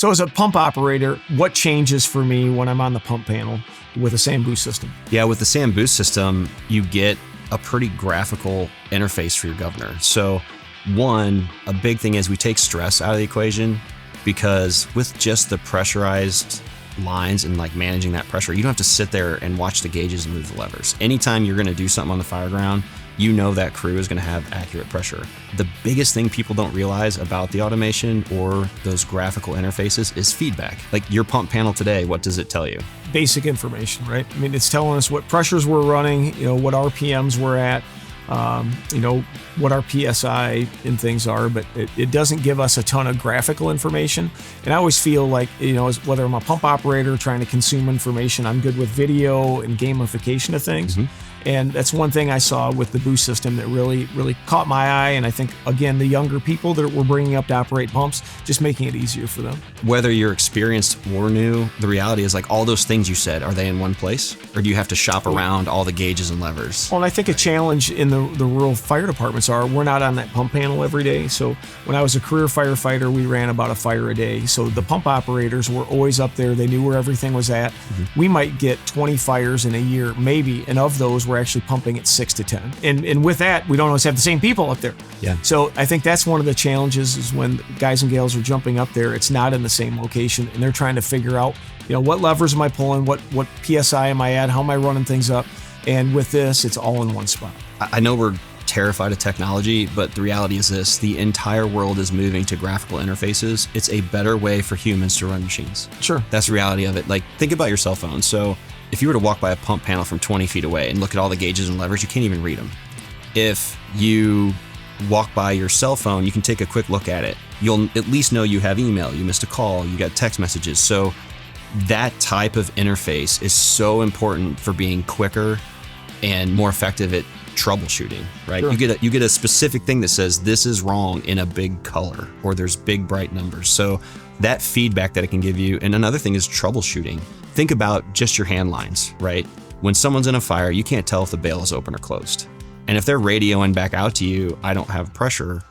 So as a pump operator, what changes for me when I'm on the pump panel with a SAM boost system? Yeah, with the SAM boost system, you get a pretty graphical interface for your governor. So one, a big thing is we take stress out of the equation, because with just the pressurized lines and like managing that pressure, you don't have to sit there and watch the gauges and move the levers. Anytime you're going to do something on the fire ground, you know that crew is going to have accurate pressure. The biggest thing people don't realize about the automation or those graphical interfaces is feedback. Like your pump panel today, what does it tell you? Basic information, right? I mean, it's telling us what pressures we're running, what RPMs we're at, what our PSI and things are, but it doesn't give us a ton of graphical information. And I always feel like, whether I'm a pump operator trying to consume information, I'm good with video and gamification of things. Mm-hmm. And that's one thing I saw with the boost system that really, really caught my eye. And I think, again, the younger people that we're bringing up to operate pumps, just making it easier for them. Whether you're experienced or new, the reality is like all those things you said, are they in one place? Or do you have to shop around all the gauges and levers? Well, and I think a challenge in the rural fire departments we're not on that pump panel every day. So when I was a career firefighter, we ran about a fire a day. So the pump operators were always up there. They knew where everything was at. Mm-hmm. We might get 20 fires in a year, maybe. And of those, we're actually pumping at 6 to 10. And with that, we don't always have the same people up there. Yeah. So I think that's one of the challenges is when guys and gals are jumping up there, it's not in the same location and they're trying to figure out, what levers am I pulling? What PSI am I at? How am I running things up? And with this, it's all in one spot. I know we're terrified of technology, but the reality is this: the entire world is moving to graphical interfaces. It's a better way for humans to run machines. Sure. That's the reality of it. Like, think about your cell phone. So if you were to walk by a pump panel from 20 feet away and look at all the gauges and levers, you can't even read them. If you walk by your cell phone, you can take a quick look at it. You'll at least know you have email, you missed a call, you got text messages. So that type of interface is so important for being quicker and more effective at troubleshooting, right? Sure. You get a specific thing that says this is wrong in a big color, or there's big bright numbers. So that feedback that it can give you. And another thing is troubleshooting. Think about just your hand lines, right? When someone's in a fire, you can't tell if the bail is open or closed. And if they're radioing back out to you, I don't have pressure.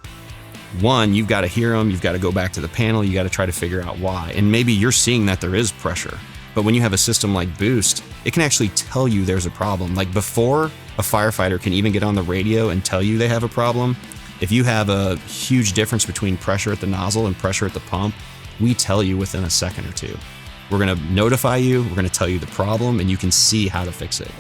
One, you've got to hear them. You've got to go back to the panel. You got to try to figure out why. And maybe you're seeing that there is pressure. But when you have a system like Boost, it can actually tell you there's a problem. Like before a firefighter can even get on the radio and tell you they have a problem, if you have a huge difference between pressure at the nozzle and pressure at the pump, we tell you within a second or two. We're going to notify you, we're going to tell you the problem, and you can see how to fix it.